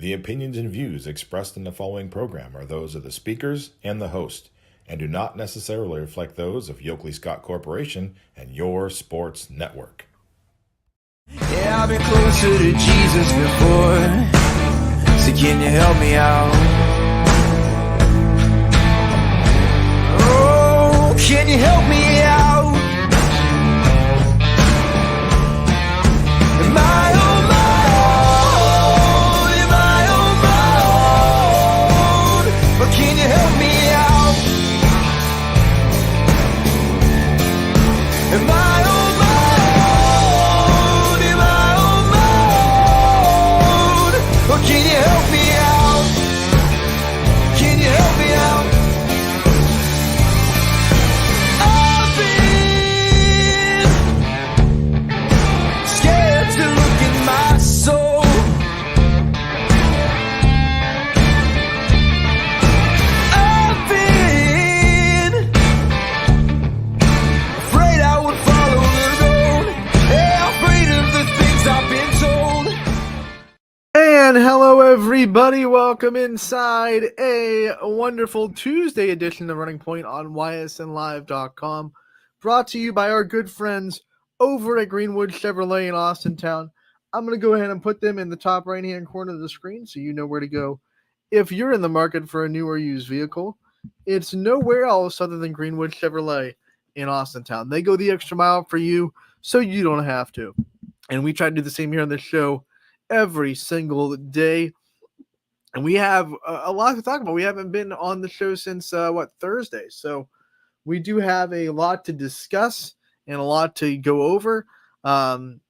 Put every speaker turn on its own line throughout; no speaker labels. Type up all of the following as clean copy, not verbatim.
The opinions and views expressed in the following program are those of the speakers and the host, and do not necessarily reflect those of Yoakley Scott Corporation and Your Sports Network.
Yeah, I've been closer to Jesus before, so can you help me out? Oh, can you help me out? Am I on my own? Am I on my own? Or can you help me out? Am I on my own? Am I on my own? Or can you help me out? Can you help me out? I've been scared to look in my soul. I've been afraid I would follow the road. Yeah, afraid of the things I've been told.
And hello, everybody. Welcome inside a wonderful Tuesday edition of Running Point on ysnlive.com. Brought to you by our good friends over at Greenwood Chevrolet in Austintown. I'm going to go ahead and put them in the top right-hand corner of the screen so you know where to go. If you're in the market for a new or used vehicle, it's nowhere else other than Greenwood Chevrolet in Austintown. They go the extra mile for you so you don't have to. And we try to do the same here on the show every single day. And we have a lot to talk about. We haven't been on the show since, Thursday. So we do have a lot to discuss and a lot to go over. Had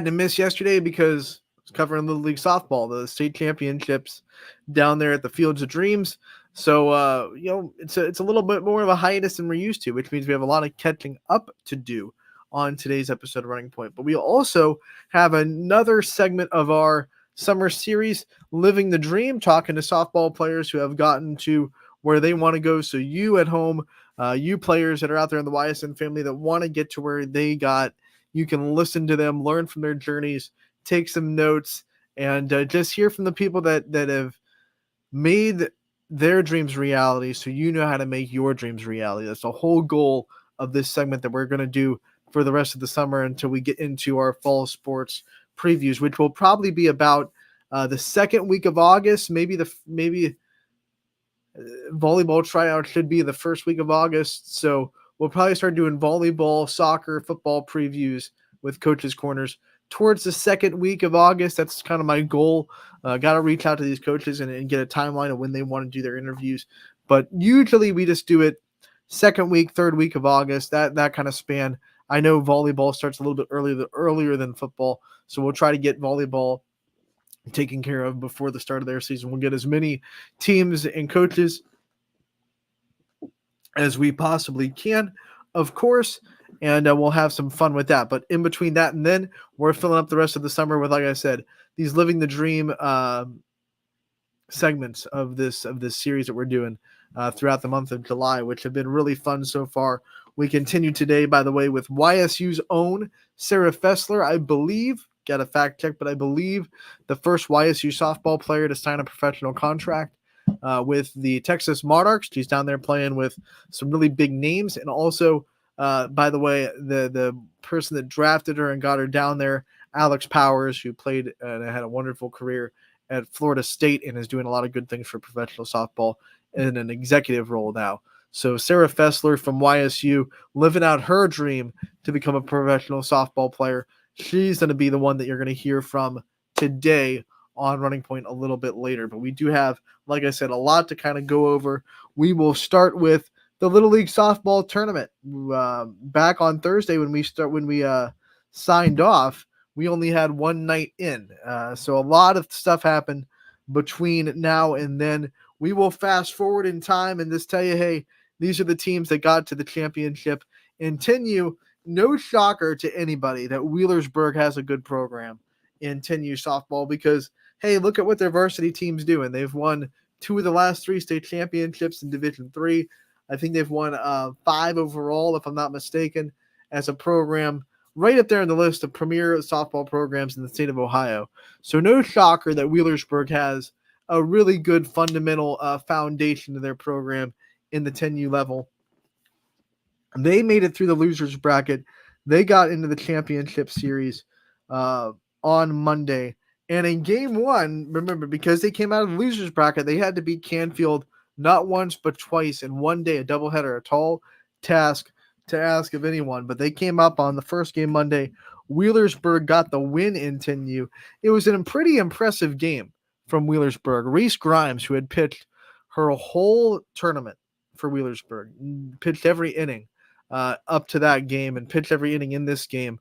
to miss yesterday because I was covering Little League softball, the state championships down there at the Fields of Dreams. So, it's a little bit more of a hiatus than we're used to, which means we have a lot of catching up to do on today's episode of Running Point. But we also have another segment of our summer series, Living the Dream, talking to softball players who have gotten to where they want to go. So you at home, you players that are out there in the YSN family that want to get to where they got, you can listen to them, learn from their journeys, take some notes, and just hear from the people that have made their dreams reality, so you know how to make your dreams reality. That's the whole goal of this segment that we're going to do for the rest of the summer until we get into our fall sports previews, which will probably be about the second week of August. Maybe volleyball tryout should be the first week of August. So we'll probably start doing volleyball, soccer, football previews with Coaches Corners towards the second week of August. That's kind of my goal. Got to reach out to these coaches and get a timeline of when they want to do their interviews. But usually we just do it second week, third week of August, that kind of span. I know volleyball starts a little bit earlier than football, so we'll try to get volleyball taken care of before the start of their season. We'll get as many teams and coaches as we possibly can, of course, and we'll have some fun with that. But in between that and then, we're filling up the rest of the summer with, like I said, these Living the Dream segments of this series that we're doing throughout the month of July, which have been really fun so far. We continue today, by the way, with YSU's own Sarah Fessler, I believe, got a fact check, but I believe the first YSU softball player to sign a professional contract with the Texas Monarchs. She's down there playing with some really big names. And also, by the way, the person that drafted her and got her down there, Alex Powers, who played and had a wonderful career at Florida State and is doing a lot of good things for professional softball in an executive role now. So Sarah Fessler from YSU living out her dream to become a professional softball player. She's going to be the one that you're going to hear from today on Running Point a little bit later. But we do have, like I said, a lot to kind of go over. We will start with the Little League softball tournament. Back on Thursday when we signed off, we only had one night in. So a lot of stuff happened between now and then. We will fast forward in time and just tell you, hey, these are the teams that got to the championship. And TenU, no shocker to anybody that Wheelersburg has a good program in TenU softball because, hey, look at what their varsity team's doing. They've won 2 of the last 3 state championships in Division III. I think they've won 5 overall, if I'm not mistaken, as a program. right up there in the list of premier softball programs in the state of Ohio. So no shocker that Wheelersburg has a really good fundamental foundation to their program in the 10U level. They made it through the losers bracket. They got into the championship series on Monday. And in game one, remember, because they came out of the losers bracket, they had to beat Canfield not once but twice in one day, a doubleheader, a tall task to ask of anyone. But they came up on the first game Monday. Wheelersburg got the win in 10U. It was a pretty impressive game from Wheelersburg. Reese Grimes, who had pitched her whole tournament for Wheelersburg, pitched every inning up to that game and pitched every inning in this game.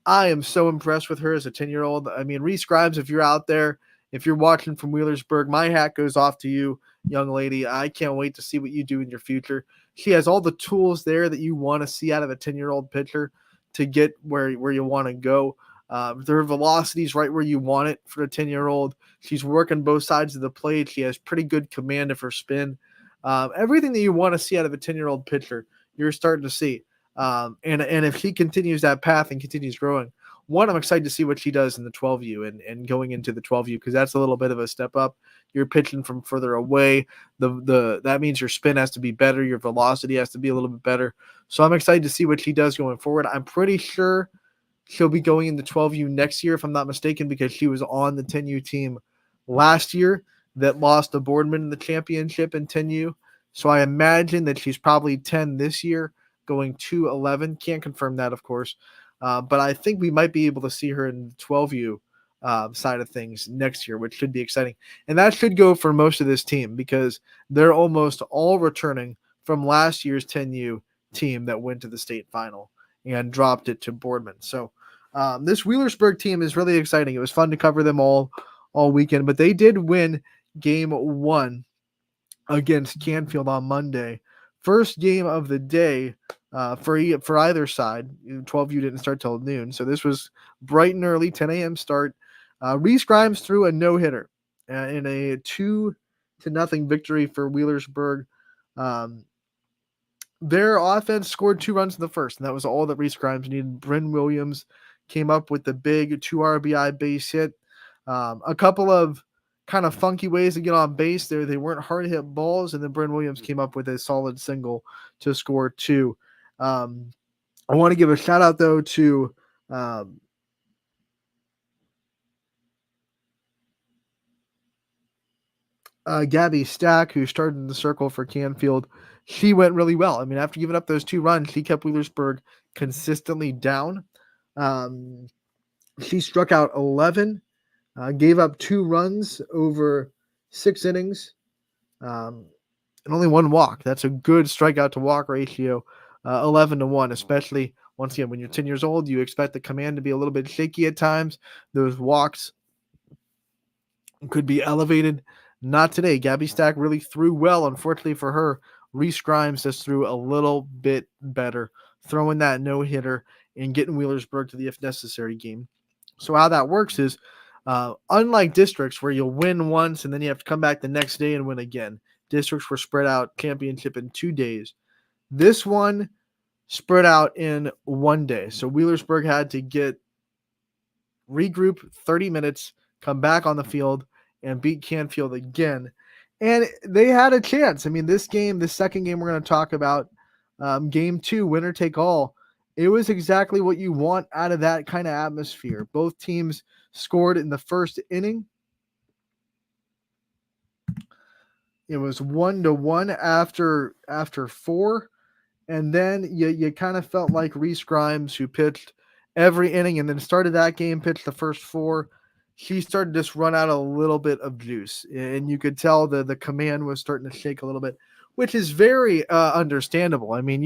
I am so impressed with her as a 10-year-old. I mean, Reese Grimes, if you're out there, if you're watching from Wheelersburg, my hat goes off to you, young lady. I can't wait to see what you do in your future. She has all the tools there that you want to see out of a 10-year-old pitcher to get where you want to go. Their velocity is right where you want it for a 10-year-old. She's working both sides of the plate. She has pretty good command of her spin. Everything that you want to see out of a 10-year-old pitcher, you're starting to see. And if she continues that path and continues growing, I'm excited to see what she does in the 12U and going into the 12U, because that's a little bit of a step up. You're pitching from further away. That means your spin has to be better. Your velocity has to be a little bit better. So I'm excited to see what she does going forward. I'm pretty sure she'll be going into 12U next year, if I'm not mistaken, because she was on the 10U team last year that lost to Boardman in the championship in 10U. So I imagine that she's probably 10 this year, going to 11. Can't confirm that, of course. But I think we might be able to see her in the 12U side of things next year, which should be exciting. And that should go for most of this team, because they're almost all returning from last year's 10U team that went to the state final and dropped it to Boardman. So this Wheelersburg team is really exciting. It was fun to cover them all weekend, but they did win game one against Canfield on Monday. First game of the day for either side. 12U didn't start till noon, so this was bright and early, 10 a.m. start. Reese Grimes threw a no-hitter in a 2-0 victory for Wheelersburg. Their offense scored 2 runs in the first, and that was all that Reese Grimes needed. Bryn Williams came up with the big 2 RBI base hit. A couple of kind of funky ways to get on base there. They weren't hard hit balls, and then Bryn Williams came up with a solid single to score 2. I want to give a shout out though to Gabby Stack, who started in the circle for Canfield. She went really well. I mean, after giving up those 2 runs, she kept Wheelersburg consistently down. She struck out 11, gave up 2 runs over 6 innings, and only 1 walk. That's a good strikeout to walk ratio, 11-1, especially once again, when you're 10 years old, you expect the command to be a little bit shaky at times. Those walks could be elevated. Not today. Gabby Stack really threw well. Unfortunately for her, Reese Grimes just threw a little bit better, throwing that no-hitter and getting Wheelersburg to the if necessary game. So how that works is, unlike districts where you'll win once and then you have to come back the next day and win again, districts were spread out championship in 2 days. This one spread out in 1 day. So Wheelersburg had to regroup 30 minutes, come back on the field, and beat Canfield again. And they had a chance. I mean, this second game we're going to talk about, game 2, winner take all, it was exactly what you want out of that kind of atmosphere. Both teams scored in the first inning. It was 1-1 after 4. And then you kind of felt like Reese Grimes, who pitched every inning and then started that game, pitched the first 4. She started to just run out a little bit of juice. And you could tell the command was starting to shake a little bit, which is very understandable. I mean,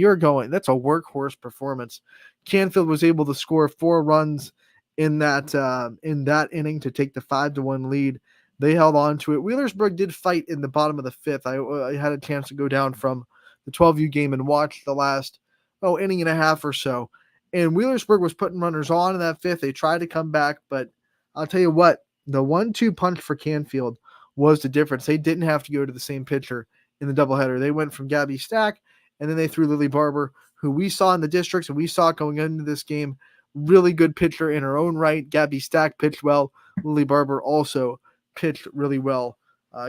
that's a workhorse performance. Canfield was able to score 4 runs in that inning to take the 5-1 lead. They held on to it. Wheelersburg did fight in the bottom of the 5th. I had a chance to go down from the 12U game and watch the last inning and a half or so. And Wheelersburg was putting runners on in that 5th. They tried to come back, but I'll tell you what, the 1-2 punch for Canfield was the difference. They didn't have to go to the same pitcher in the doubleheader. They went from Gabby Stack, and then they threw Lily Barber, who we saw in the districts and we saw going into this game really good pitcher in her own right. Gabby Stack pitched well. Lily Barber also pitched really well.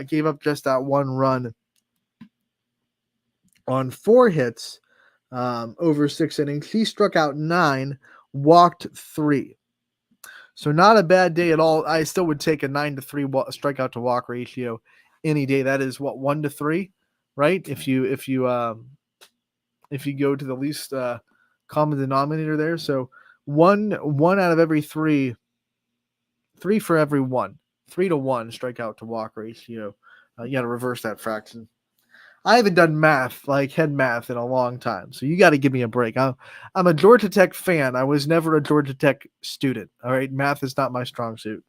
Gave up just that one run on 4 hits over 6 innings. She struck out 9, walked 3. So not a bad day at all. I still would take a 9-3 strikeout to walk ratio any day. That is what, 1-3, right? If you go to the least common denominator there. So one out of every 3 for every 1, 3-1 strikeout to walk ratio. You got to reverse that fraction. I haven't done math, like head math, in a long time, so you got to give me a break. I'm a Georgia Tech fan. I was never a Georgia Tech student. All right, math is not my strong suit.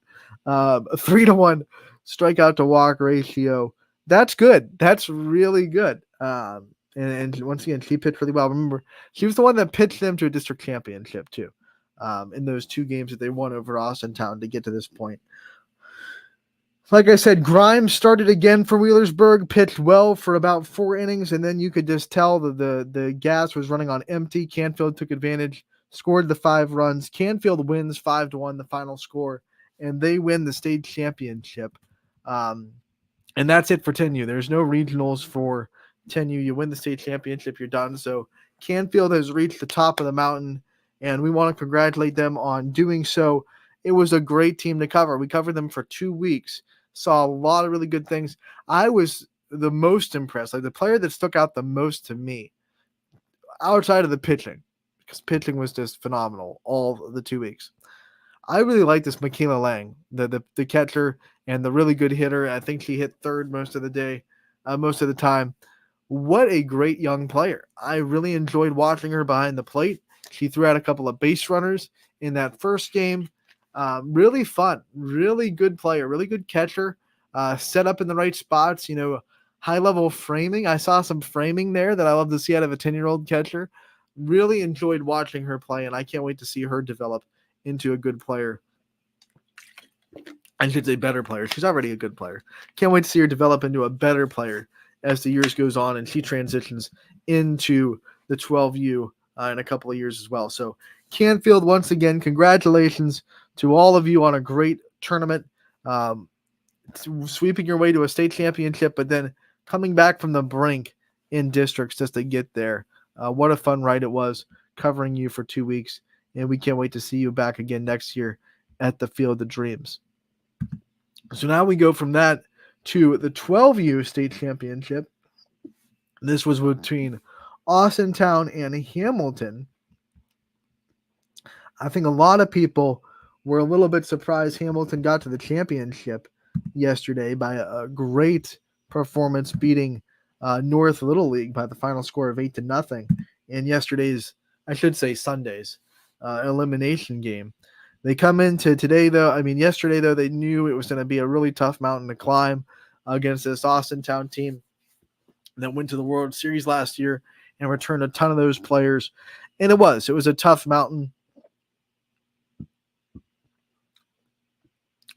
3-1 strikeout to walk ratio. That's good. That's really good. And once again, she pitched really well. Remember, she was the one that pitched them to a district championship too, in those 2 games that they won over Austintown to get to this point. Like I said, Grimes started again for Wheelersburg, pitched well for about 4 innings, and then you could just tell that the gas was running on empty. Canfield took advantage, scored the 5 runs. Canfield wins 5-1, the final score, and they win the state championship. And that's it for 10U. There's no regionals for 10U. You win the state championship, you're done. So Canfield has reached the top of the mountain, and we want to congratulate them on doing so. It was a great team to cover. We covered them for 2 weeks. Saw a lot of really good things. I was the most impressed. Like the player that stuck out the most to me, outside of the pitching, because pitching was just phenomenal all the 2 weeks. I really like this Michaela Lang, the catcher and the really good hitter. I think she hit third most of the time. What a great young player. I really enjoyed watching her behind the plate. She threw out a couple of base runners in that first game. Really fun, really good player, really good catcher, set up in the right spots, high level framing. I saw some framing there that I love to see out of a 10-year-old catcher. Really enjoyed watching her play, and I can't wait to see her develop into a good player. I should say better player. She's already a good player. Can't wait to see her develop into a better player as the years goes on and she transitions into the 12U in a couple of years as well. So Canfield, once again, congratulations to all of you on a great tournament, sweeping your way to a state championship, but then coming back from the brink in districts just to get there. What a fun ride it was covering you for 2 weeks, and we can't wait to see you back again next year at the Field of Dreams. So now we go from that to the 12U state championship. This was between Austintown and Hamilton. I think a lot of people were a little bit surprised Hamilton got to the championship yesterday by a great performance, beating North Little League by the final score of 8-0 in Sunday's elimination game. They come into yesterday though, they knew it was going to be a really tough mountain to climb against this Austintown team that went to the World Series last year and returned a ton of those players. And it was a tough mountain.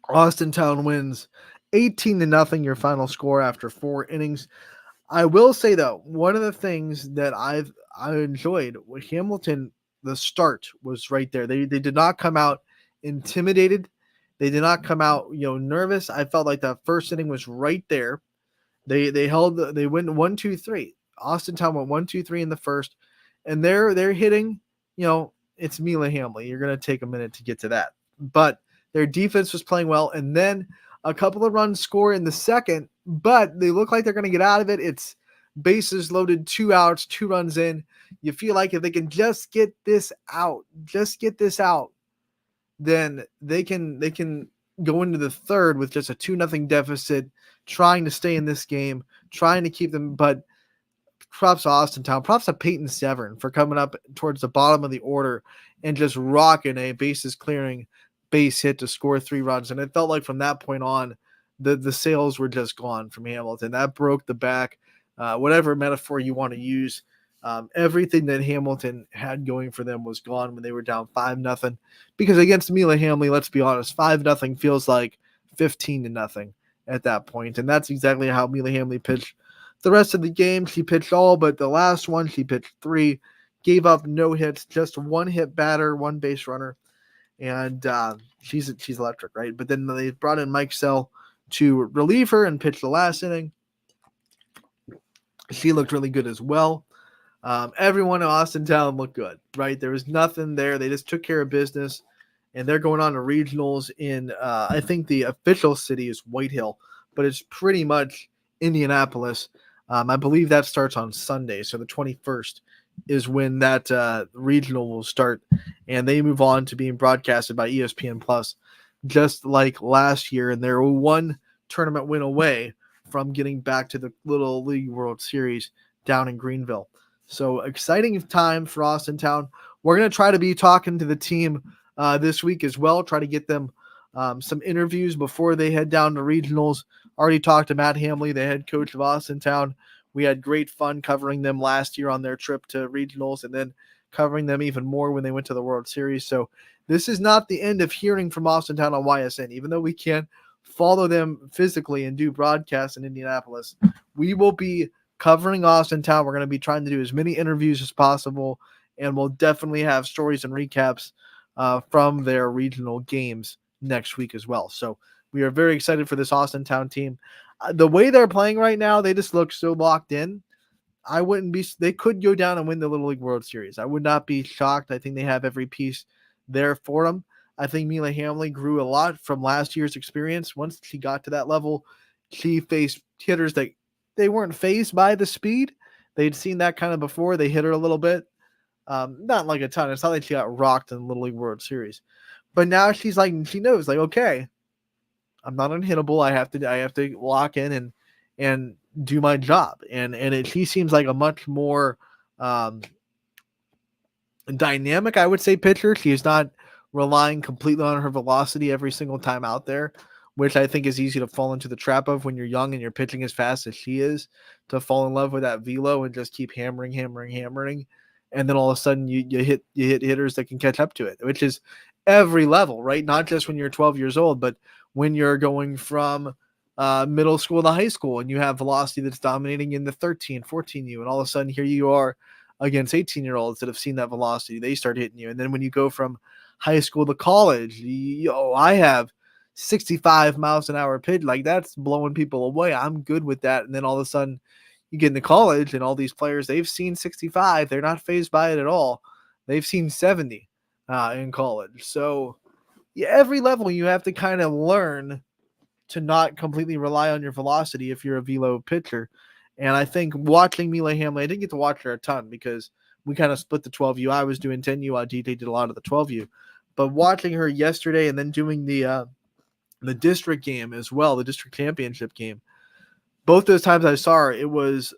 Austintown wins 18-0, your final score after 4 innings. I will say though, one of the things that I enjoyed with Hamilton, the start was right there. They did not come out intimidated. They did not come out nervous. I felt like that first inning was right there. They went 1-2-3. Austintown went 1-2-3 in the first, and they're hitting. It's Mila Hamley. You're gonna take a minute to get to that, but their defense was playing well, and then a couple of runs score in the second, but they look like they're going to get out of it. It's bases loaded, 2 outs, 2 runs in. You feel like if they can just get this out, then they can go into the third with just a 2-0 deficit, trying to stay in this game, trying to keep them. But props to Austintown, props to Peyton Severn for coming up towards the bottom of the order and just rocking a bases clearing base hit to score 3 runs. And it felt like from that point on, the sails were just gone from Hamilton. That broke the back, whatever metaphor you want to use. Everything that Hamilton had going for them was gone when they were down 5-0. Because against Mila Hamley, let's be honest, 5-0 feels like 15-0 at that point. And that's exactly how Mila Hamley pitched the rest of the game. She pitched all but the last one. She pitched 3, gave up no hits, just one hit batter, one base runner, and she's electric, right? But then they brought in Mike Sell to relieve her and pitch the last inning. She looked really good as well. Everyone in Austintown looked good, right? There was nothing there. They just took care of business, and they're going on to regionals in, I think the official city is White Hill, but it's pretty much Indianapolis. I believe that starts on Sunday, so the 21st is when that regional will start, and they move on to being broadcasted by ESPN Plus, just like last year, and they're one tournament win away from getting back to the Little League World Series down in Greenville. So exciting time for Austintown. We're going to try to be talking to the team this week as well, try to get them some interviews before they head down to regionals. Already talked to Matt Hamley, the head coach of Austintown. We had great fun covering them last year on their trip to regionals and then covering them even more when they went to the World Series. So this is not the end of hearing from Austintown on YSN, even though we can't follow them physically and do broadcasts in Indianapolis. We will be covering Austintown. We're going to be trying to do as many interviews as possible, and we'll definitely have stories and recaps from their regional games next week as well. So we are very excited for this Austintown team. The way they're playing right now, they just look so locked in. They could go down and win the Little League World Series. I would not be shocked. I think they have every piece there for them. I think Mila Hamley grew a lot from last year's experience. Once she got to that level, she faced hitters that they weren't fazed by the speed. They'd seen that kind of before. They hit her a little bit. Not like a ton. It's not like she got rocked in the Little League World Series. But now she knows, okay, I'm not unhittable. I have to lock in and do my job. And she seems like a much more dynamic, I would say, pitcher. She is not relying completely on her velocity every single time out there, which I think is easy to fall into the trap of when you're young and you're pitching as fast as she is, to fall in love with that velo and just keep hammering. And then all of a sudden you hit hitters that can catch up to it, which is every level, right? Not just when you're 12 years old, but when you're going from middle school to high school and you have velocity that's dominating in the 13, 14U, and all of a sudden here you are against 18-year-olds that have seen that velocity. They start hitting you. And then when you go from high school to college, I have 65 miles an hour pitch. Like, that's blowing people away. I'm good with that. And then all of a sudden you get into college and all these players, they've seen 65. They're not fazed by it at all. They've seen 70 in college. So every level you have to kind of learn to not completely rely on your velocity if you're a velo pitcher. And I think watching Mila Hamley, I didn't get to watch her a ton because we kind of split the 12U. I was doing 10U, DJ did a lot of the 12U. But watching her yesterday and then doing the district game as well, the district championship game, both those times I saw her, it was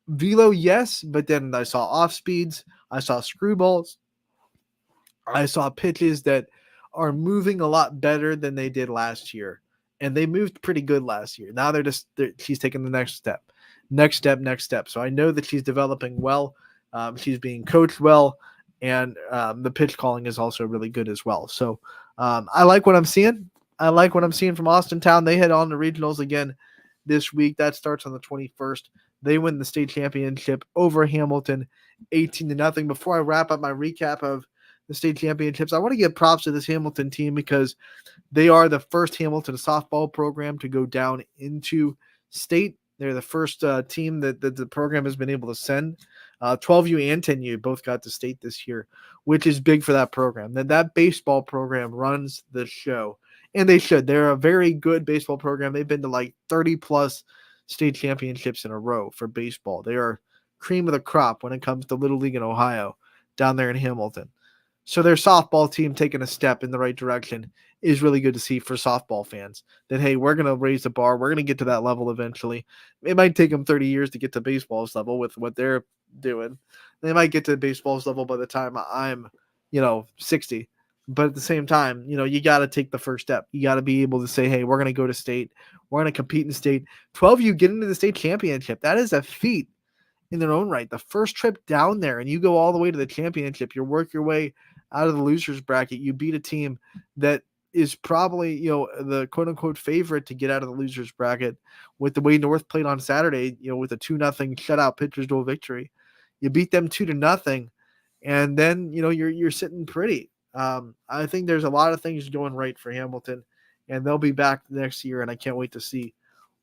velo, yes, but then I saw off speeds, I saw screwballs, I saw pitches that are moving a lot better than they did last year. And they moved pretty good last year. Now she's taking the next step. So I know that she's developing well. She's being coached well, and the pitch calling is also really good as well. So I like what I'm seeing. from Austintown. They head on to regionals again this week. That starts on the 21st. They win the state championship over Hamilton, 18-0. Before I wrap up my recap of the state championships, I want to give props to this Hamilton team because they are the first Hamilton softball program to go down into state. They're the first team that the program has been able to send. 12U and 10U both got to state this year, which is big for that program. That baseball program runs the show, and they should. They're a very good baseball program. They've been to like 30-plus state championships in a row for baseball. They are cream of the crop when it comes to Little League in Ohio down there in Hamilton. So their softball team taking a step in the right direction is really good to see for softball fans, that, hey, we're going to raise the bar. We're going to get to that level eventually. It might take them 30 years to get to baseball's level with what they're doing. They might get to baseball's level by the time I'm, 60. But at the same time, you got to take the first step. You got to be able to say, hey, we're going to go to state. We're going to compete in state. 12U get into the state championship. That is a feat in their own right. The first trip down there and you go all the way to the championship, you work your way out of the losers bracket. You beat a team that is probably, the quote unquote favorite to get out of the losers bracket with the way North played on Saturday, with a 2-0 shutout pitcher's duel victory. You beat them 2-0. and then you're sitting pretty. I think there's a lot of things going right for Hamilton, and they'll be back next year, and I can't wait to see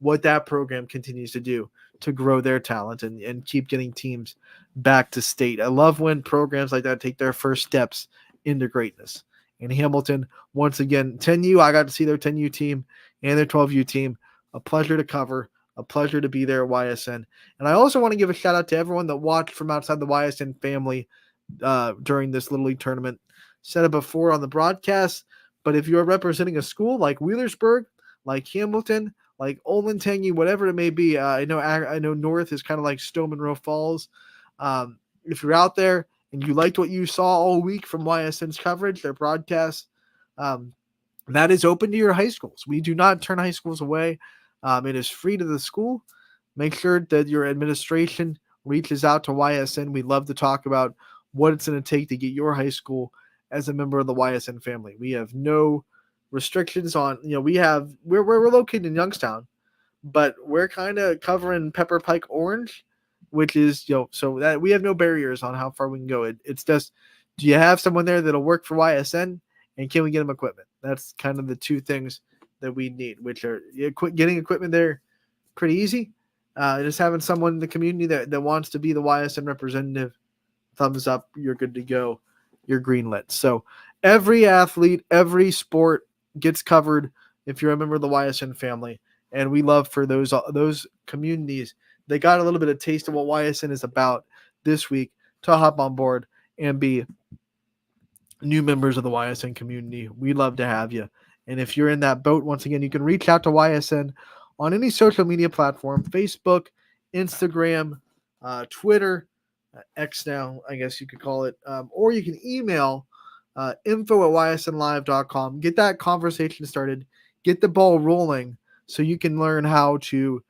what that program continues to do to grow their talent and keep getting teams back to state. I love when programs like that take their first steps into greatness. And Hamilton, once again, 10U, I got to see their 10U team and their 12U team. A pleasure to cover, a pleasure to be there at YSN. And I also want to give a shout out to everyone that watched from outside the YSN family during this Little League tournament. Said it before on the broadcast, but if you're representing a school like Wheelersburg, like Hamilton, like Olentangy, whatever it may be, I know North is kind of like Stowe Monroe Falls. If you're out there and you liked what you saw all week from YSN's coverage, their broadcast, that is open to your high schools. We do not turn high schools away. It is free to the school. Make sure that your administration reaches out to YSN. We'd love to talk about what it's going to take to get your high school as a member of the YSN family. We have no restrictions on, we're located in Youngstown, but we're kind of covering Pepper Pike Orange, which is, so that we have no barriers on how far we can go. It's just, do you have someone there that'll work for YSN, and can we get them equipment? That's kind of the two things that we need, which are getting equipment there pretty easy. Just having someone in the community that wants to be the YSN representative, thumbs up, you're good to go. You're greenlit. So every athlete, every sport gets covered if you're a member of the YSN family. And we love for those communities that got a little bit of taste of what YSN is about this week to hop on board and be new members of the YSN community. We love to have you. And if you're in that boat, once again, you can reach out to YSN on any social media platform, Facebook, Instagram, Twitter, X now, I guess you could call it, or you can email info@ysnlive.com. Get that conversation started. Get the ball rolling so you can learn how to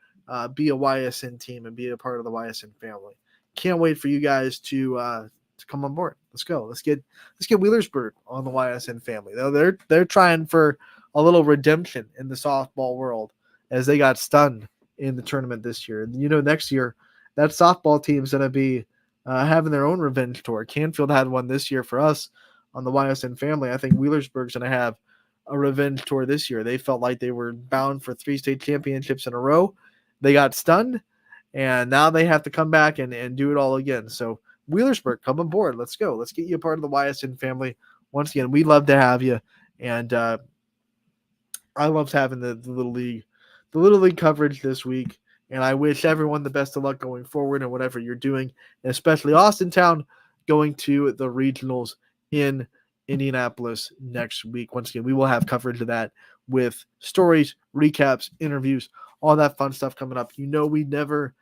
be a YSN team and be a part of the YSN family. Can't wait for you guys to come on board. Let's go. Let's get Wheelersburg on the YSN family. They're trying for a little redemption in the softball world as they got stunned in the tournament this year. And next year that softball team is going to be having their own revenge tour. Canfield had one this year for us on the YSN family. I think Wheelersburg's going to have a revenge tour this year. They felt like they were bound for 3 state championships in a row. They got stunned, and now they have to come back and do it all again. So Wheelersburg, come on board. Let's go. Let's get you a part of the YSN family. Once again, we'd love to have you. And I loved having the Little League coverage this week. And I wish everyone the best of luck going forward and whatever you're doing, and especially Austintown going to the regionals in Indianapolis next week. Once again, we will have coverage of that with stories, recaps, interviews, all that fun stuff coming up. We never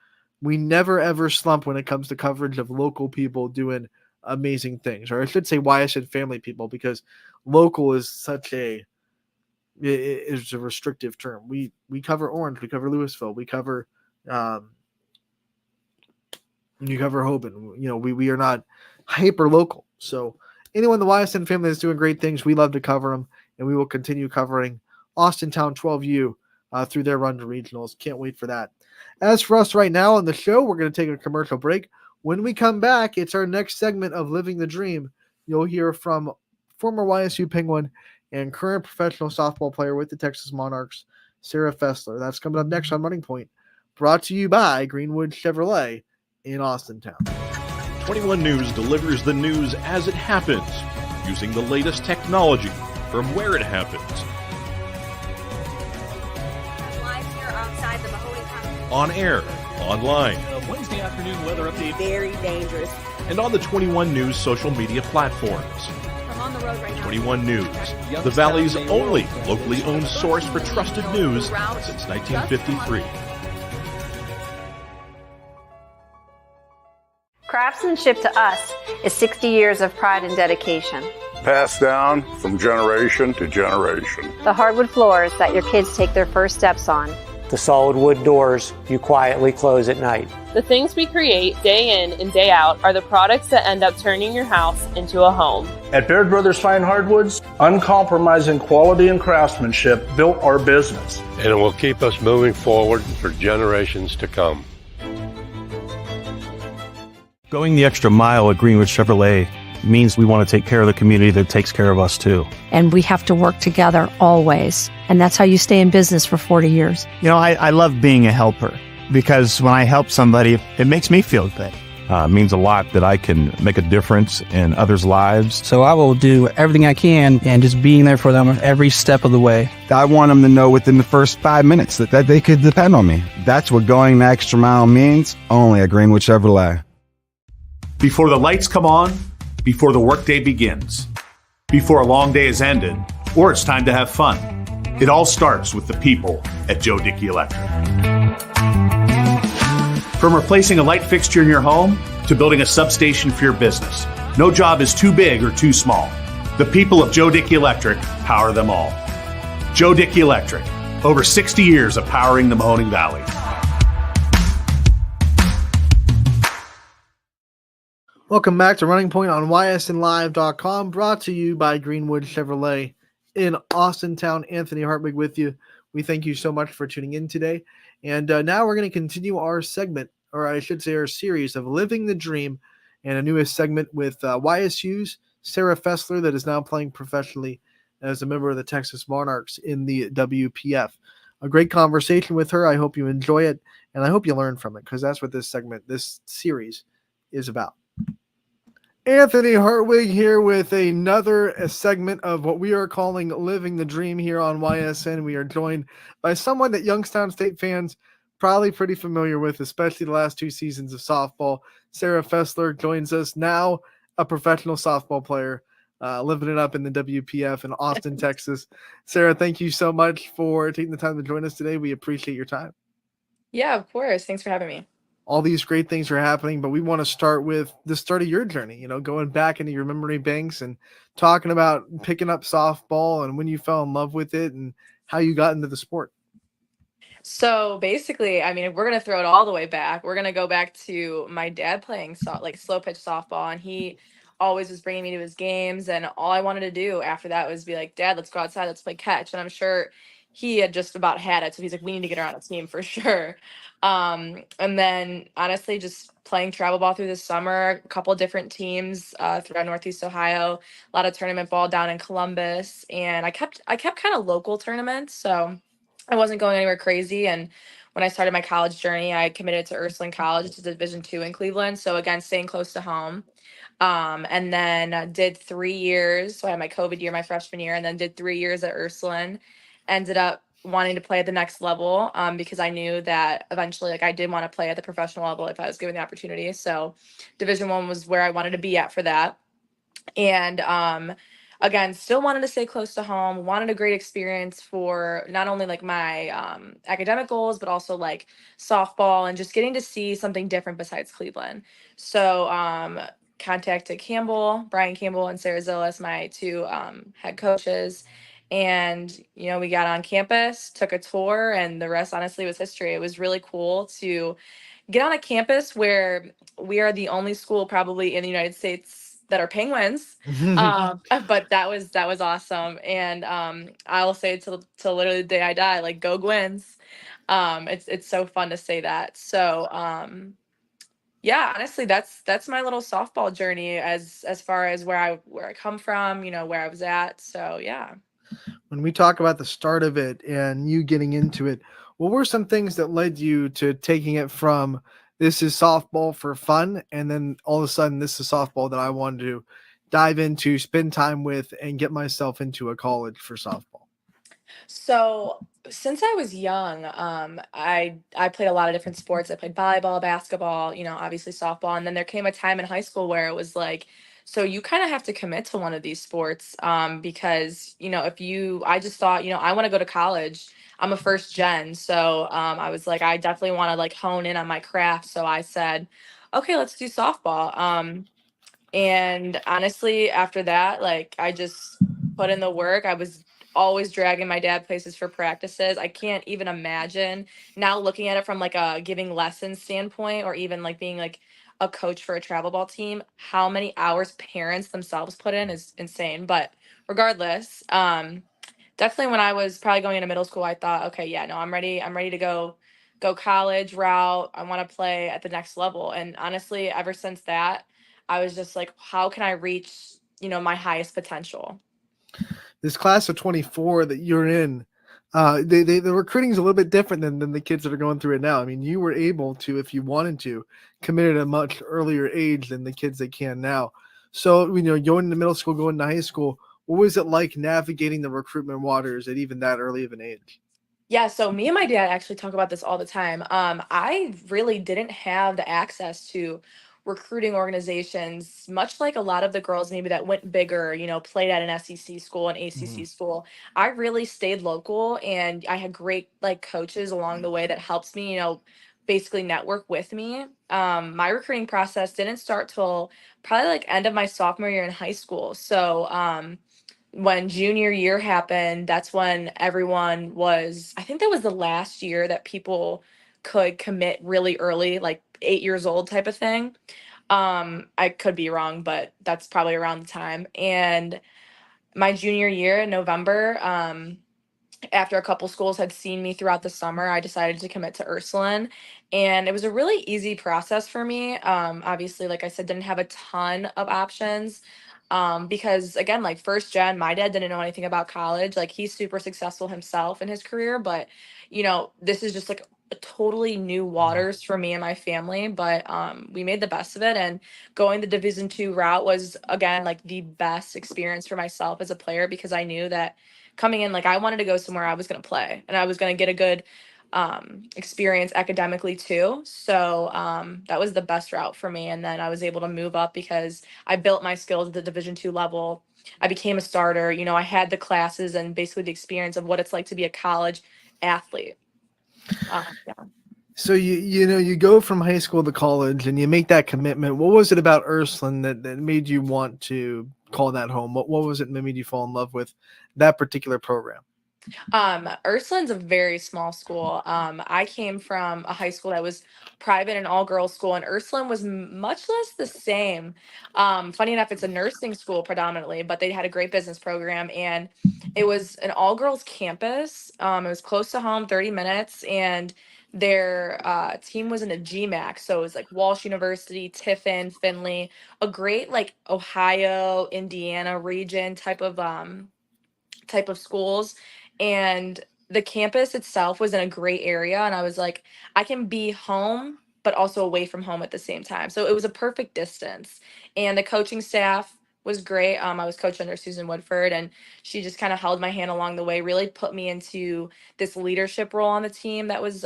ever slump when it comes to coverage of local people doing amazing things, or I should say YSN family people, because local is such a restrictive term. We cover Orange, we cover Louisville, we cover you cover Hoban. We are not hyper local. So anyone in the YSN family that's doing great things, we love to cover them, and we will continue covering Austintown 12U through their run to regionals. Can't wait for that. As for us right now on the show, we're going to take a commercial break. When we come back, it's our next segment of Living the Dream. You'll hear from former YSU Penguin and current professional softball player with the Texas Monarchs, Sarah Fessler. That's coming up next on Running Point, brought to you by Greenwood Chevrolet in Austintown.
21 News delivers the news as it happens, using the latest technology from where it happens.
Live here outside the Mahoney County.
On air, online,
Wednesday afternoon weather update.
Very dangerous.
and on the 21 News social media platforms.
I'm on the road right now.
21 News, the Valley's only locally owned source for trusted news since 1953.
Craftsmanship to us is 60 years of pride and dedication.
Passed down from generation to generation.
The hardwood floors that your kids take their first steps on.
The solid wood doors you quietly close at night.
The things we create day in and day out are the products that end up turning your house into a home.
At Baird Brothers Fine Hardwoods, uncompromising quality and craftsmanship built our business.
And it will keep us moving forward for generations to come. Going the extra mile at Greenwood Chevrolet means we want to take care of the community that takes care of us too.
And we have to work together always. And that's how you stay in business for 40 years.
You know, I love being a helper because when I help somebody, it makes me feel good.
It means a lot that I can make a difference in others' lives.
So I will do everything I can and just being there for them every step of the way.
I want them to know within the first 5 minutes that they could depend on me. That's what going the extra mile means, only at Greenwood Chevrolet.
Before the lights come on, before the workday begins, before a long day is ended, or it's time to have fun, it all starts with the people at Joe Dickey Electric. From replacing a light fixture in your home to building a substation for your business, no job is too big or too small. The people of Joe Dickey Electric power them all. Joe Dickey Electric, over 60 years of powering the Mahoning Valley.
Welcome back to Running Point on ysnlive.com, brought to you by Greenwood Chevrolet in Austintown. Anthony Hartwig with you. We thank you so much for tuning in today. And now we're going to continue our segment, or I should say our series of Living the Dream, and a newest segment with YSU's Sarah Fessler, that is now playing professionally as a member of the Texas Monarchs in the WPF. A great conversation with her. I hope you enjoy it, and I hope you learn from it, because that's what this series is about. Anthony Hartwig here with another segment of what we are calling Living the Dream here on YSN. We are joined by someone that Youngstown State fans probably pretty familiar with, especially the last 2 seasons of softball. Sarah Fessler joins us, now a professional softball player, living it up in the WPF in Austin, Texas. Sarah, thank you so much for taking the time to join us today. We appreciate your time.
Yeah, of course. Thanks for having me.
All these great things are happening, but we want to start with the start of your journey, going back into your memory banks and talking about picking up softball and when you fell in love with it and how you got into the sport.
So basically, I mean, if we're going to throw it all the way back, we're going to go back to my dad playing slow pitch softball, and he always was bringing me to his games. And all I wanted to do after that was be like, Dad, let's go outside, let's play catch. And I'm sure he had just about had it. So he's like, we need to get her on a team for sure. And then honestly, just playing travel ball through the summer, a couple of different teams throughout Northeast Ohio, a lot of tournament ball down in Columbus. And I kept kind of local tournaments. So I wasn't going anywhere crazy. And when I started my college journey, I committed to Ursuline College, it's a Division II in Cleveland. So again, staying close to home. And then did 3 years. So I had my COVID year, my freshman year, and then did 3 years at Ursuline. Ended up wanting to play at the next level because I knew that eventually I did want to play at the professional level if I was given the opportunity. So Division I was where I wanted to be at for that. And again, still wanted to stay close to home, wanted a great experience for not only my academic goals, but also softball and just getting to see something different besides Cleveland. So contacted Brian Campbell and Sarah Zillis, my 2 head coaches. And, we got on campus, took a tour, and the rest honestly was history. It was really cool to get on a campus where we are the only school probably in the United States that are Penguins. But that was awesome. And I'll say till literally the day I die, go Gwins. It's so fun to say that. So yeah, honestly, that's my little softball journey as far as where I come from, where I was at. So yeah.
When we talk about the start of it and you getting into it, what were some things that led you to taking it from this is softball for fun, and then all of a sudden this is softball that I wanted to dive into, spend time with, and get myself into a college for softball?
So since I was young, I played a lot of different sports. I played volleyball, basketball, obviously softball. And then there came a time in high school where it was so you kind of have to commit to one of these sports because, I just thought, I want to go to college. I'm a first gen. So I was I definitely want to hone in on my craft. So I said, okay, let's do softball. And honestly, after that, I just put in the work. I was always dragging my dad places for practices. I can't even imagine now looking at it from a giving lessons standpoint, or even being a coach for a travel ball team, how many hours parents themselves put in is insane. But regardless, definitely when I was probably going into middle school, I thought, okay, yeah, no, I'm ready to go go college route. I want to play at the next level. And honestly, ever since that, I was just like, how can I reach, my highest potential?
This class of 24 that you're in, the recruiting is a little bit different than the kids that are going through it now. I mean, you were able to, if you wanted to, commit at a much earlier age than the kids that can now. So, going to middle school, going to high school, what was it like navigating the recruitment waters at even that early of an age?
Yeah, so me and my dad actually talk about this all the time. I really didn't have the access to recruiting organizations, much like a lot of the girls maybe that went bigger, played at an SEC school, an ACC school. I really stayed local, and I had great like coaches along the way that helps me, basically network with me. My recruiting process didn't start till probably like end of my sophomore year in high school. So, when junior year happened, that's when everyone was, I think that was the last year that people could commit really early, like 8 years old type of thing. I could be wrong, but that's probably around the time. And my junior year in November, after a couple schools had seen me throughout the summer, I decided to commit to Ursuline. And it was a really easy process for me. Obviously, like I said, didn't have a ton of options. Because again, like first gen, my dad didn't know anything about college. Like he's super successful himself in his career, but this is just like a totally new waters for me and my family. But we made the best of it, and going the Division 2 route was again like the best experience for myself as a player, because I knew that coming in, like I wanted to go somewhere I was going to play and I was going to get a good experience academically too. So that was the best route for me. And then I was able to move up because I built my skills at the Division 2 level. I became a starter. I had the classes and basically the experience of what it's like to be a college athlete. Yeah.
So you go from high school to college and you make that commitment. What was it about Ursuline that made you want to call that home? What was it that made you fall in love with that particular program?
Ursuline's a very small school. I came from a high school that was private and all girls school, and Ursuline was much less the same. Funny enough, it's a nursing school predominantly, but they had a great business program, and it was an all girls campus. It was close to home, 30 minutes, and their team was in a GMAC, so it was like Walsh University, Tiffin, Findlay, a great like Ohio, Indiana region type of schools. And the campus itself was in a great area, and I was like, I can be home but also away from home at the same time, so it was a perfect distance. And the coaching staff was great. I was coached under Susan Woodford, and she just kind of held my hand along the way, really put me into this leadership role on the team that was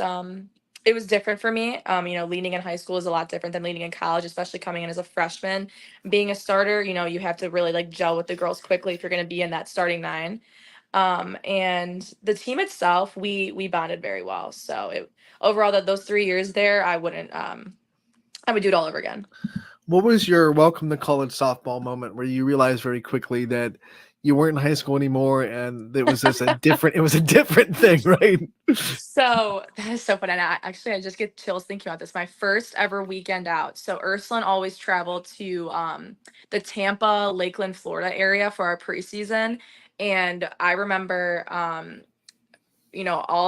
it was different for me. Leading in high school is a lot different than leading in college, especially coming in as a freshman. Being a starter, you have to really like gel with the girls quickly if you're going to be in that starting nine. And the team itself, we bonded very well. So overall, those 3 years there, I would do it all over again.
What was your welcome to college softball moment where you realized very quickly that you weren't in high school anymore and it was a different thing, right?
So that is so funny. And I just get chills thinking about this. My first ever weekend out. So Ursuline always traveled to the Tampa, Lakeland, Florida area for our preseason. And I remember all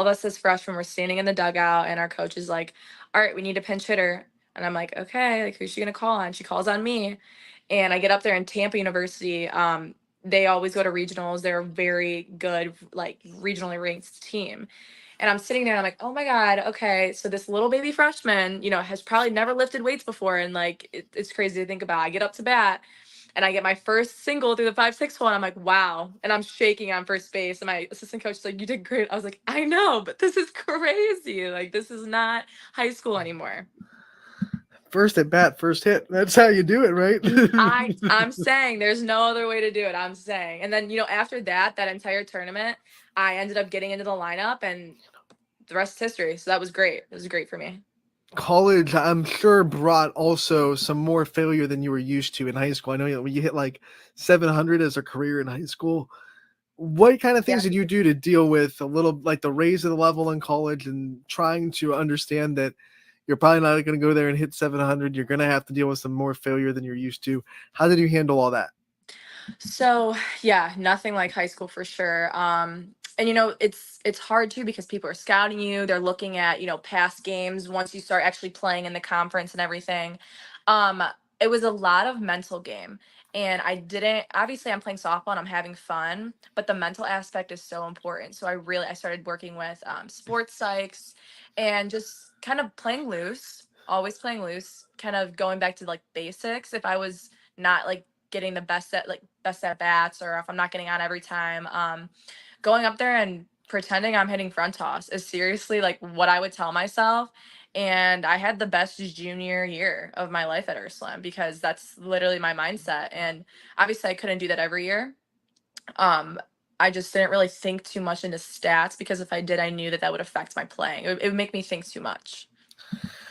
of us as freshmen were standing in the dugout, and our coach is like, all right, we need a pinch hitter. And I'm like, okay, like who's she gonna call on? She calls on me. And I get up there in Tampa University. They always go to regionals. They're a very good, like regionally ranked team. And I'm sitting there and I'm like, oh my God, okay. So this little baby freshman, has probably never lifted weights before. And like, it's crazy to think about. I get up to bat and I get my first single through the 5-6 hole. And I'm like, wow. And I'm shaking on first base. And my assistant coach is like, you did great. I was like, I know, but this is crazy. Like, this is not high school anymore.
First at bat, first hit. That's how you do it, right?
I'm saying there's no other way to do it. I'm saying. And then, after that entire tournament, I ended up getting into the lineup, and the rest is history. So that was great. It was great for me.
College, I'm sure, brought also some more failure than you were used to in high school. I know you hit like 700 as a career in high school. What kind of things did you do to deal with a little like the raise of the level in college and trying to understand that you're probably not going to go there and hit 700? You're going to have to deal with some more failure than you're used to. How did you handle all that?
So yeah, nothing like high school for sure. And it's hard too because people are scouting you. They're looking at, past games once you start actually playing in the conference and everything. Um, it was a lot of mental game. And I didn't obviously I'm playing softball and I'm having fun, but the mental aspect is so important. So I started working with sports psychs and just kind of playing loose, always playing loose, kind of going back to like basics. If I was not like getting the best at bats, or if I'm not getting on every time, going up there and pretending I'm hitting front toss is seriously like what I would tell myself. And I had the best junior year of my life at Ursuline because that's literally my mindset. And obviously, I couldn't do that every year. Um, I just didn't really think too much into stats because if I did, I knew that that would affect my playing. It would make me think too much.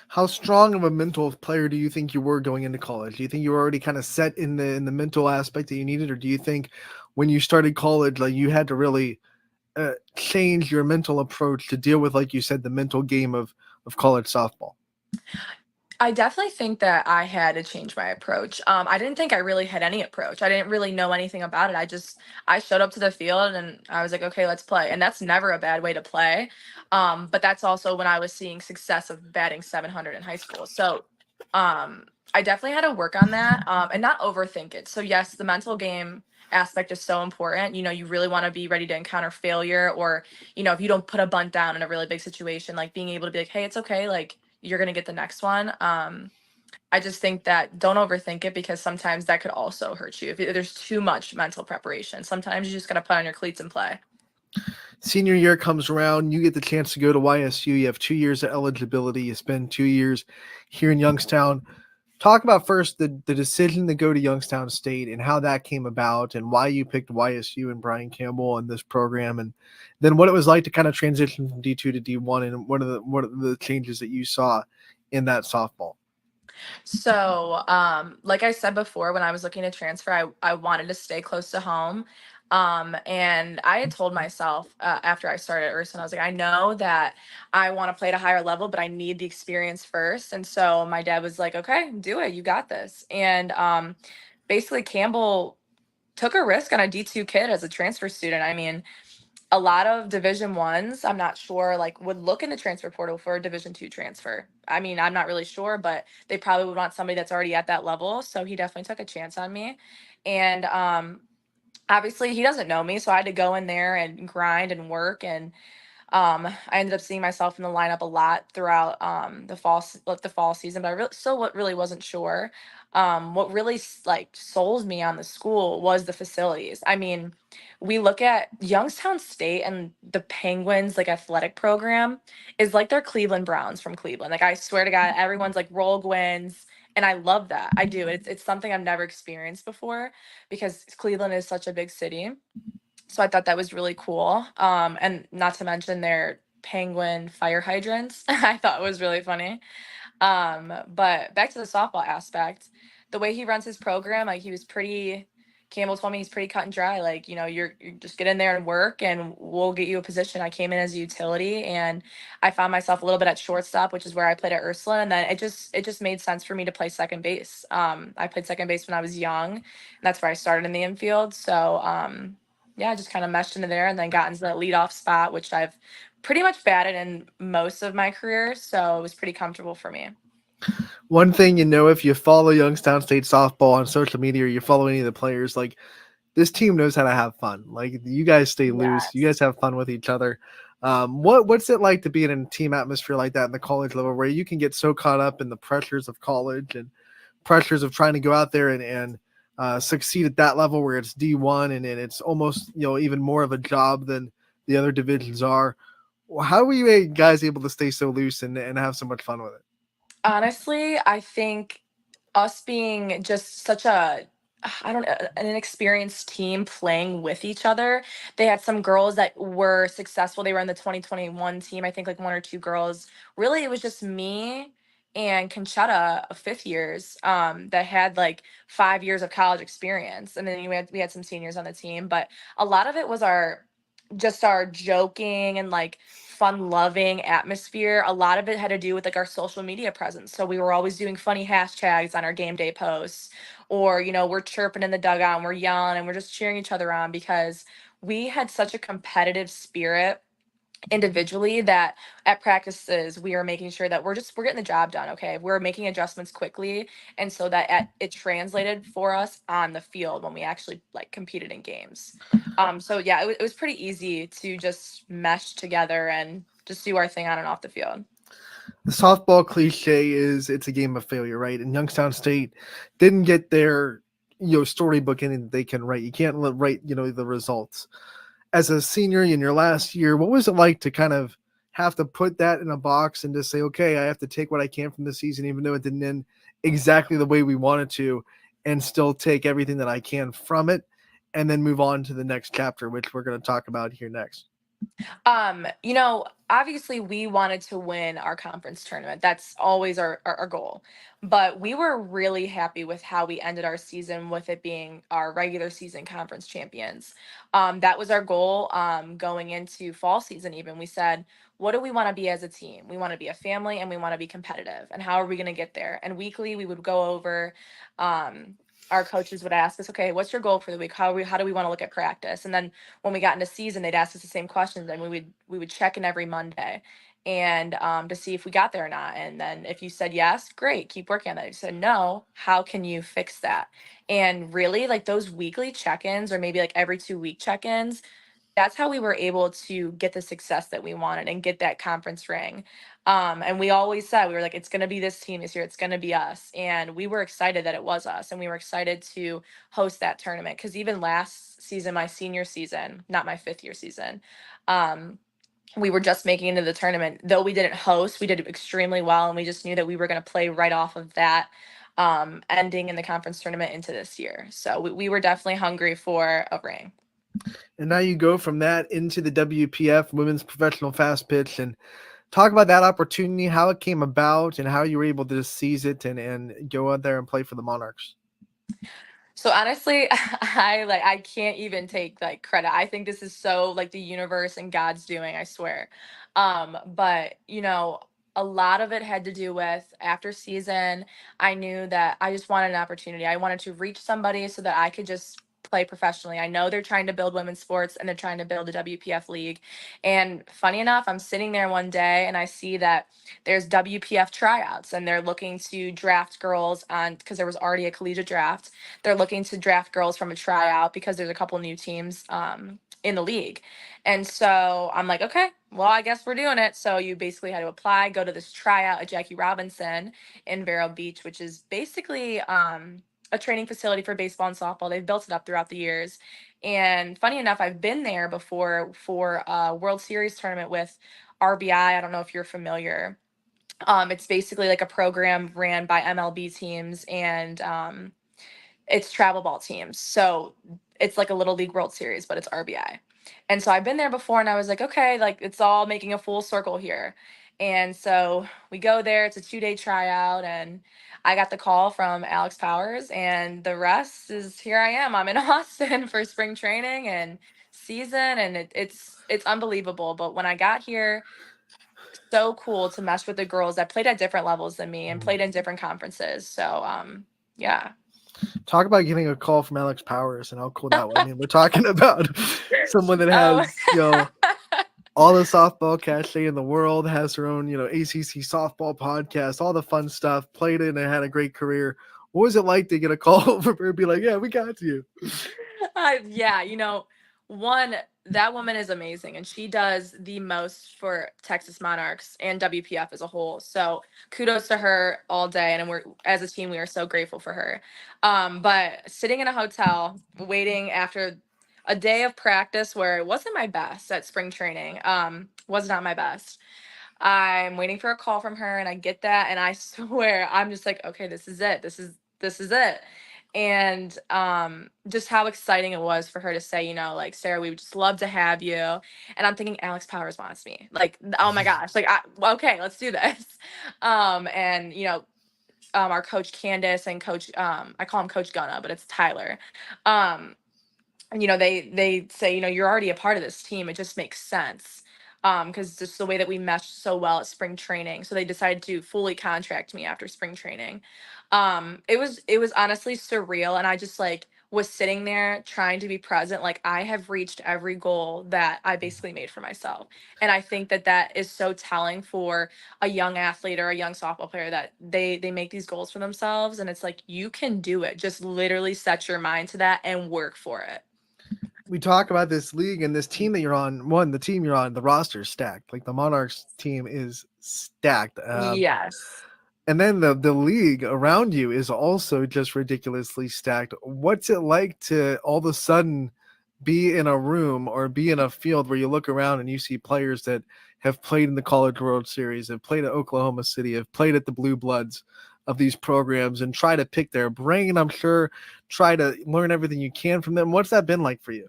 How strong of a mental player do you think you were going into college? Do you think you were already kind of set in the mental aspect that you needed, or do you think when you started college, like you had to really change your mental approach to deal with, like you said, the mental game of college softball?
I definitely think that I had to change my approach. I didn't think I really had any approach. I didn't really know anything about it. I showed up to the field and I was like, okay, let's play. And that's never a bad way to play. But that's also when I was seeing success of batting 700 in high school. So I definitely had to work on that and not overthink it. So yes, the mental game aspect is so important. You really want to be ready to encounter failure, or, if you don't put a bunt down in a really big situation, like being able to be like, hey, it's okay. Like, you're going to get the next one. I just think that don't overthink it because sometimes that could also hurt you if there's too much mental preparation. Sometimes you just got to put on your cleats and play.
Senior year comes around, you get the chance to go to YSU. You have 2 years of eligibility. You spend 2 years here in Youngstown. Talk about first the decision to go to Youngstown State and how that came about and why you picked YSU and Brian Campbell and this program, and then what it was like to kind of transition from D2 to D1 and what are the changes that you saw in that softball.
So, like I said before, when I was looking to transfer, I wanted to stay close to home. And I had told myself after I started at Ursuline, I was like, I know that I want to play at a higher level, but I need the experience first. And so my dad was like, okay, do it. You got this. And basically, Campbell took a risk on a D2 kid as a transfer student. I mean, a lot of Division 1s, I'm not sure, like would look in the transfer portal for a Division 2 transfer. I mean, I'm not really sure, but they probably would want somebody that's already at that level. So he definitely took a chance on me. And obviously he doesn't know me, so I had to go in there and grind and work. And I ended up seeing myself in the lineup a lot throughout the fall season, but what really wasn't sure. What really like sold me on the school was the facilities. I mean, we look at Youngstown State and the Penguins like athletic program is like their Cleveland Browns from Cleveland. Like I swear to God, everyone's like roll wins. And I love that. I do. It's something I've never experienced before because Cleveland is such a big city. So I thought that was really cool. And not to mention their penguin fire hydrants. I thought was really funny. But back to the softball aspect, the way he runs his program, like Campbell told me he's pretty cut and dry. Like, you just get in there and work and we'll get you a position. I came in as a utility and I found myself a little bit at shortstop, which is where I played at Ursuline. And then it just made sense for me to play second base. I played second base when I was young, and that's where I started in the infield. So, yeah, I just kind of meshed into there and then got into the leadoff spot, which I've pretty much batted in most of my career. So it was pretty comfortable for me.
One thing, if you follow Youngstown State softball on social media or you follow any of the players, like this team knows how to have fun. Like you guys stay loose, you guys have fun with each other. What's it like to be in a team atmosphere like that in the college level where you can get so caught up in the pressures of college and pressures of trying to go out there and succeed at that level where it's D1 and it's almost even more of a job than the other divisions are? How were you guys able to stay so loose and have so much fun with it?
Honestly, I think us being just such an inexperienced team playing with each other. They had some girls that were successful. They were in the 2021 team. I think like one or two girls. Really, it was just me and Conchetta, fifth years, that had like 5 years of college experience. And then we had some seniors on the team, but a lot of it was our joking and like fun loving atmosphere. A lot of it had to do with like our social media presence. So we were always doing funny hashtags on our game day posts, or we're chirping in the dugout and we're yelling and we're just cheering each other on because we had such a competitive spirit individually that at practices we are making sure that we're getting the job done. Okay, we're making adjustments quickly, and so that it translated for us on the field when we actually like competed in games. So yeah, it was pretty easy to just mesh together and just do our thing on and off the field.
The softball cliche is it's a game of failure, right? And Youngstown State didn't get their storybook in they can write. You can't write the results. As a senior in your last year, what was it like to kind of have to put that in a box and just say, okay, I have to take what I can from the season, even though it didn't end exactly the way we wanted to, and still take everything that I can from it, and then move on to the next chapter, which we're going to talk about here next.
Obviously we wanted to win our conference tournament. That's always our goal. But we were really happy with how we ended our season with it being our regular season conference champions. That was our goal going into fall season even. We said, what do we want to be as a team? We want to be a family and we want to be competitive. And how are we going to get there? And weekly we would go over our coaches would ask us, okay, what's your goal for the week? How do we want to look at practice? And then when we got into season, they'd ask us the same questions, and we would check in every Monday and to see if we got there or not. And then if you said yes, great, keep working on that. If you said no, how can you fix that? And really, like those weekly check-ins, or maybe like every 2 week check-ins, that's how we were able to get the success that we wanted and get that conference ring. And we always said, we were like, it's going to be this team this year. It's going to be us. And we were excited that it was us. And we were excited to host that tournament. Because even last season, my senior season, not my 5th year season, we were just making it into the tournament. Though we didn't host, we did extremely well. And we just knew that we were going to play right off of that ending in the conference tournament into this year. So we were definitely hungry for a ring.
And now you go from that into the WPF, Women's Professional Fast Pitch, and talk about that opportunity, how it came about, and how you were able to just seize it and go out there and play for the Monarchs.
So honestly, I can't even take like credit. I think this is so like the universe and God's doing, I swear. But a lot of it had to do with after season, I knew that I just wanted an opportunity. I wanted to reach somebody so that I could just play professionally. I know they're trying to build women's sports and they're trying to build a WPF league. And funny enough, I'm sitting there one day and I see that there's WPF tryouts and they're looking to draft girls on because there was already a collegiate draft. They're looking to draft girls from a tryout because there's a couple new teams in the league. And so I'm like, okay, well, I guess we're doing it. So you basically had to apply, go to this tryout at Jackie Robinson in Vero Beach, which is basically a training facility for baseball and softball. They've built it up throughout the years. And funny enough, I've been there before for a World Series tournament with RBI. I don't know if you're familiar. It's basically like a program ran by MLB teams and it's travel ball teams. So it's like a little league World Series, but it's RBI. And so I've been there before and I was like, okay, like it's all making a full circle here. And so we go there, it's a 2-day tryout, and I got the call from Alex Powers, and the rest is here I am. I'm in Austin for spring training and season, and it's unbelievable. But when I got here, so cool to mesh with the girls that played at different levels than me and played in different conferences. So yeah.
Talk about getting a call from Alex Powers and how cool that was. I mean, we're talking about someone that has, all the softball cachet in the world, has her own, ACC softball podcast, all the fun stuff, played it and had a great career. What was it like to get a call from her and be like, yeah, we got you?
Yeah, one, that woman is amazing and she does the most for Texas Monarchs and WPF as a whole. So kudos to her all day. And as a team, we are so grateful for her. But sitting in a hotel, waiting after a day of practice where it wasn't my best at spring training, was not my best. I'm waiting for a call from her and I get that. And I swear, I'm just like, okay, this is it. This is it. And just how exciting it was for her to say, like, Sarah, we would just love to have you. And I'm thinking Alex Powers wants me. Like, oh my gosh, like, okay, let's do this. And our coach Candace and coach, I call him Coach Gunna, but it's Tyler. They say, you're already a part of this team. It just makes sense. Because just the way that we meshed so well at spring training. So they decided to fully contract me after spring training. It was honestly surreal. And I just like was sitting there trying to be present, like I have reached every goal that I basically made for myself. And I think that that is so telling for a young athlete or a young softball player, that they make these goals for themselves, and it's like you can do it. Just literally set your mind to that and work for it.
We talk about this league and this team that you're on. The team you're on, the roster is stacked. Like the Monarchs team is stacked.
Yes.
And then the league around you is also just ridiculously stacked. What's it like to all of a sudden be in a room or be in a field where you look around and you see players that have played in the College World Series, have played at Oklahoma City, have played at the Blue Bloods of these programs, and try to pick their brain, I'm sure, try to learn everything you can from them? What's that been like for you?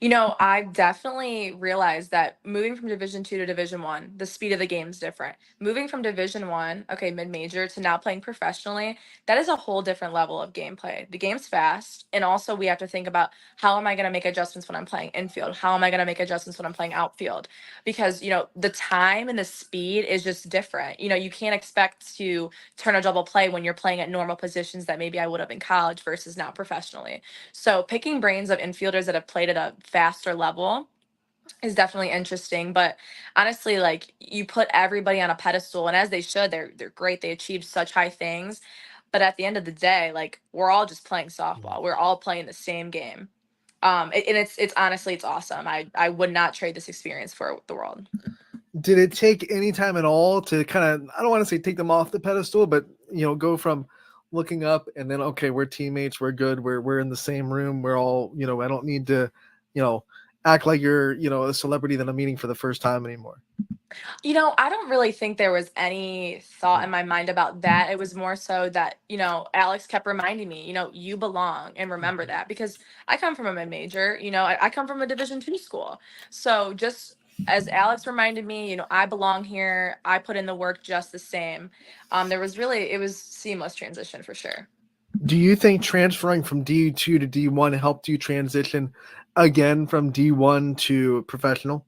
You know, I've definitely realized that moving from Division 2 to Division 1, the speed of the game is different. Moving from Division 1, okay, mid-major, to now playing professionally, that is a whole different level of gameplay. The game's fast, and also we have to think about, how am I going to make adjustments when I'm playing infield? How am I going to make adjustments when I'm playing outfield? Because, you know, the time and the speed is just different. You know, you can't expect to turn a double play when you're playing at normal positions that maybe I would have in college versus now professionally. So picking brains of infielders that have played at a faster level is definitely interesting. But honestly, like, you put everybody on a pedestal, and as they should, they're great. They achieved such high things. But at the end of the day, like, we're all just playing softball. We're all playing the same game. And it's honestly, it's awesome. I would not trade this experience for the world.
Did it take any time at all to kind of, I don't want to say take them off the pedestal, but, you know, go from looking up and then, okay, we're teammates, we're good, we're in the same room, we're all, you know, I don't need to, you know, act like you're, you know, a celebrity that I'm meeting for the first time anymore?
You know, I don't really think there was any thought in my mind about that. It was more so that, you know, Alex kept reminding me, you know, you belong, and remember that, because I come from a mid-major, you know, I come from a Division 2 school. So just as Alex reminded me, you know, I belong here. I put in the work just the same. It was seamless transition for sure.
Do you think transferring from D2 to D1 helped you transition again from D1 to professional?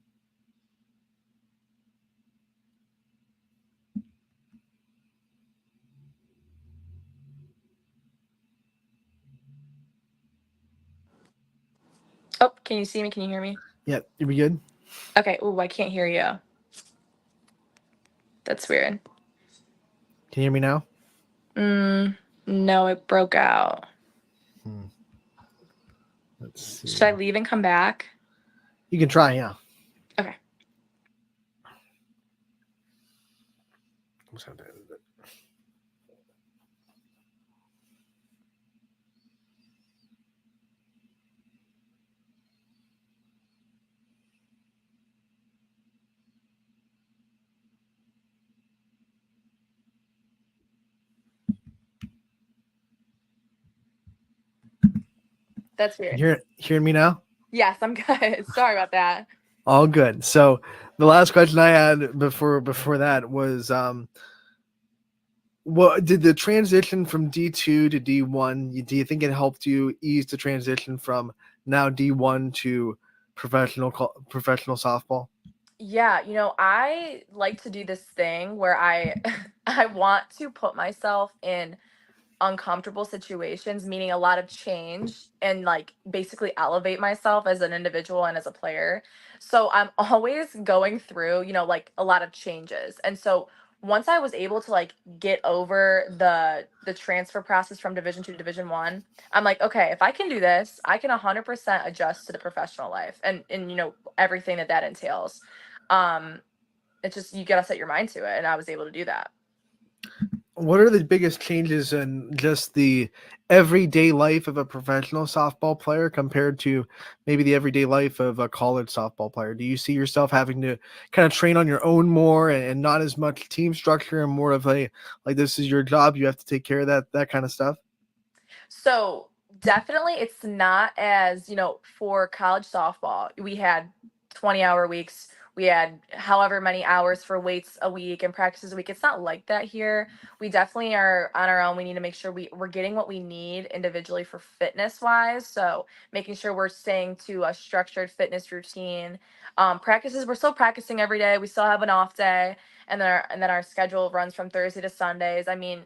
Oh, can you see me? Can you hear me?
Yeah, you be good?
Okay. Ooh, I can't hear you. That's weird.
Can you hear me now?
No, it broke out.
Let's see.
Should I leave and come back?
You can try, yeah.
Okay. That's weird.
Hearing me now?
Yes, I'm good. Sorry about that.
All good. So the last question I had before that was, what did the transition from D2 to D1, do you think it helped you ease the transition from now D1 to professional softball?
Yeah, you know, I like to do this thing where I I want to put myself in uncomfortable situations, meaning a lot of change, and like basically elevate myself as an individual and as a player. So I'm always going through, you know, like a lot of changes. And so once I was able to like get over the transfer process from Division 2 to Division 1, I'm like, okay, if I can do this, I can 100% adjust to the professional life, and you know, everything that that entails. Um it's just, you got to set your mind to it, and I was able to do that.
What are the biggest changes in just the everyday life of a professional softball player compared to maybe the everyday life of a college softball player? Do you see yourself having to kind of train on your own more and not as much team structure and more of a, like, this is your job, you have to take care of that kind of stuff?
So definitely it's not as, you know, for college softball, we had 20-hour weeks. We had however many hours for weights a week and practices a week. It's not like that here. We definitely are on our own. We need to make sure we're getting what we need individually for fitness wise. So making sure we're staying to a structured fitness routine. Practices, we're still practicing every day. We still have an off day. And then our schedule runs from Thursday to Sundays. I mean,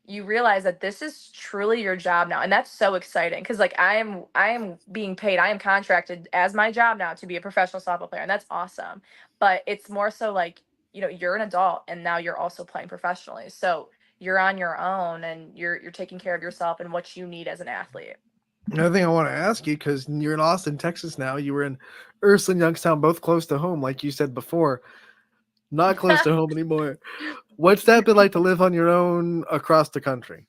you realize that this is truly your job now, and that's so exciting because like I am being paid, I am contracted as my job now to be a professional softball player, and that's awesome. But it's more so like, you're an adult and now you're also playing professionally, so you're on your own and you're taking care of yourself and what you need as an athlete.
Another thing I want to ask you, because you're in Austin, Texas now, you were in Ursuline, Youngstown, both close to home, like you said before, not close to home anymore. What's that been like to live on your own across the country?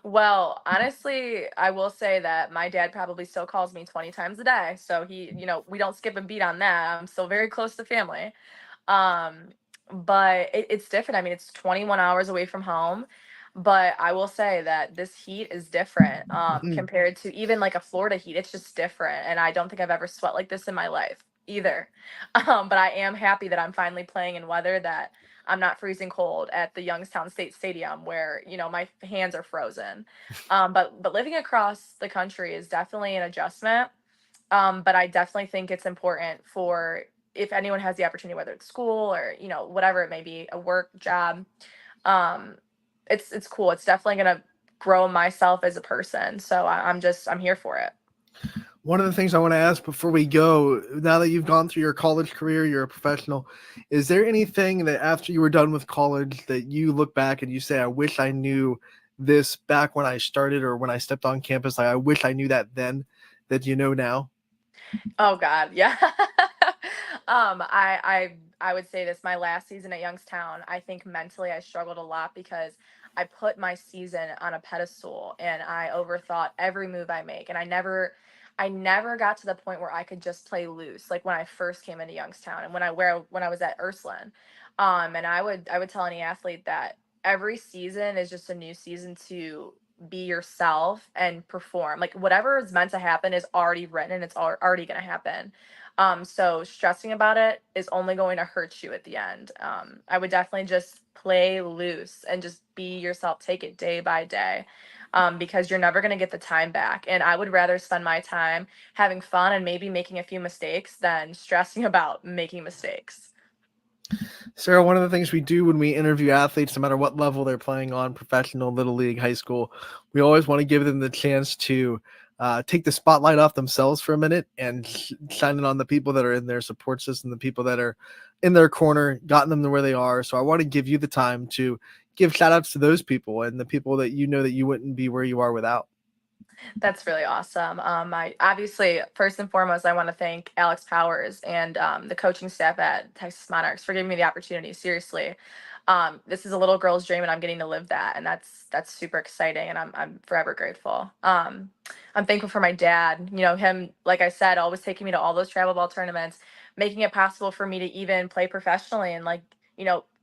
Well, honestly, I will say that my dad probably still calls me 20 times a day. So we don't skip a beat on that. I'm still very close to family. Um, but it's different. I mean, it's 21 hours away from home. But I will say that this heat is different compared to even like a Florida heat. It's just different. And I don't think I've ever sweat like this in my life either. But I am happy that I'm finally playing in weather that I'm not freezing cold at the Youngstown State Stadium where, my hands are frozen. But living across the country is definitely an adjustment. But I definitely think it's important for if anyone has the opportunity, whether it's school or, whatever it may be, a work job. Um, it's cool. It's definitely gonna grow myself as a person. So I'm here for it.
One of the things I want to ask before we go, now that you've gone through your college career, you're a professional, is there anything that after you were done with college that you look back and you say, I wish I knew this back when I started or when I stepped on campus? Like, I wish I knew that then that you know now?
Oh God, yeah. I would say this, my last season at Youngstown, I think mentally I struggled a lot because I put my season on a pedestal and I overthought every move I make, and I never got to the point where I could just play loose like when I first came into Youngstown and when I was at Ursuline. And I would tell any athlete that every season is just a new season to be yourself and perform. Like whatever is meant to happen is already written and it's already going to happen. So stressing about it is only going to hurt you at the end. I would definitely just play loose and just be yourself. Take it day by day. Because you're never going to get the time back. And I would rather spend my time having fun and maybe making a few mistakes than stressing about making mistakes.
Sarah, one of the things we do when we interview athletes, no matter what level they're playing on, professional, little league, high school, we always want to give them the chance to take the spotlight off themselves for a minute and shine it on the people that are in their support system, the people that are in their corner, gotten them to where they are. So I want to give you the time to give shout outs to those people and the people that you know that you wouldn't be where you are without.
That's really awesome. I obviously, first and foremost, I want to thank Alex Powers and the coaching staff at Texas Monarchs for giving me the opportunity. Seriously, this is a little girl's dream, and I'm getting to live that, and that's super exciting, and I'm forever grateful. I'm thankful for my dad. Him, like I said, always taking me to all those travel ball tournaments, making it possible for me to even play professionally, and like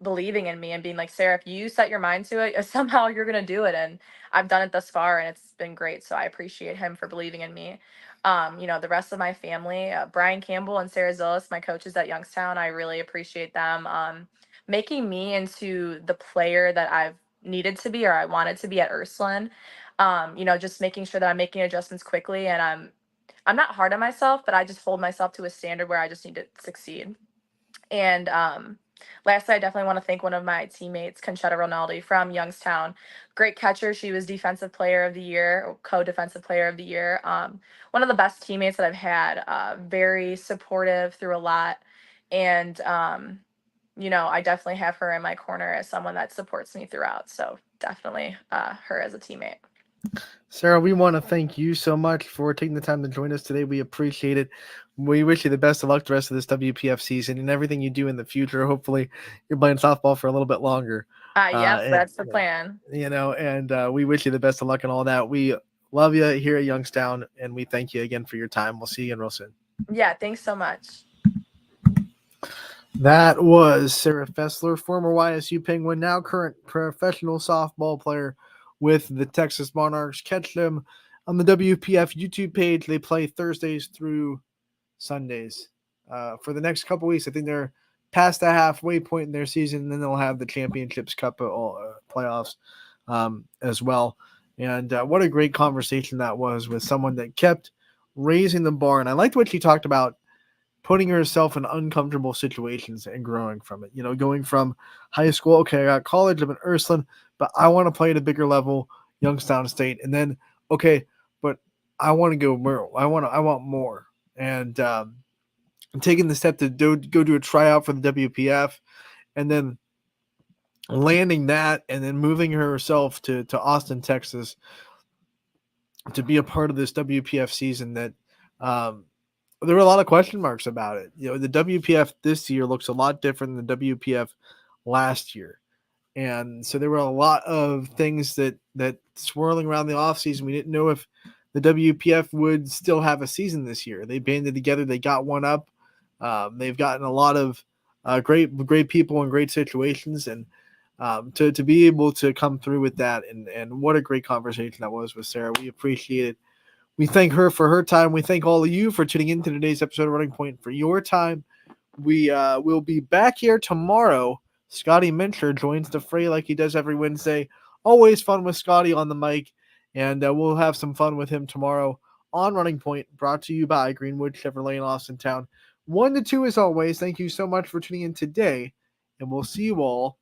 believing in me and being like, Sarah, if you set your mind to it, somehow you're gonna do it, and I've done it thus far and it's been great. So I appreciate him for believing in me. The rest of my family, Brian Campbell and Sarah Zillis, my coaches at Youngstown, I really appreciate them making me into the player that I've needed to be or I wanted to be at Ursuline. Just making sure that I'm making adjustments quickly and I'm not hard on myself, but I just hold myself to a standard where I just need to succeed. And lastly, I definitely want to thank one of my teammates, Conchetta Rinaldi from Youngstown. Great catcher. She was defensive player of the year, or co-defensive player of the year. One of the best teammates that I've had. Very supportive through a lot. And, I definitely have her in my corner as someone that supports me throughout. So definitely her as a teammate.
Sarah, we want to thank you so much for taking the time to join us today. We appreciate it. We wish you the best of luck the rest of this WPF season and everything you do in the future. Hopefully, you're playing softball for a little bit longer.
Yes, that's the plan.
And we wish you the best of luck and all that. We love you here at Youngstown, and we thank you again for your time. We'll see you again real soon.
Yeah, thanks so much.
That was Sarah Fessler, former YSU Penguin, now current professional softball player with the Texas Monarchs. Catch them on the WPF YouTube page. They play Thursdays through Sundays for the next couple weeks. I think they're past the halfway point in their season, and then they'll have the Championships Cup playoffs as well. And what a great conversation that was with someone that kept raising the bar. And I liked what she talked about putting herself in uncomfortable situations and growing from it. You know, going from high school, okay, I got college, I'm in Ursuline, but I want to play at a bigger level, Youngstown State, and then okay, but I want to go more. I want more, and taking the step to go do a tryout for the WPF, and then landing that, and then moving herself to Austin, Texas, to be a part of this WPF season that. There were a lot of question marks about it. You know, the WPF this year looks a lot different than the WPF last year. And so there were a lot of things that swirling around the offseason. We didn't know if the WPF would still have a season this year. They banded together. They got one up. They've gotten a lot of great people in great situations. And to be able to come through with that, and what a great conversation that was with Sarah. We appreciate it. We thank her for her time. We thank all of you for tuning in to today's episode of Running Point for your time. We will be back here tomorrow. Scotty Mincher joins the fray like he does every Wednesday. Always fun with Scotty on the mic, and we'll have some fun with him tomorrow on Running Point, brought to you by Greenwood Chevrolet in Austin Town. 1 to 2 as always. Thank you so much for tuning in today, and we'll see you all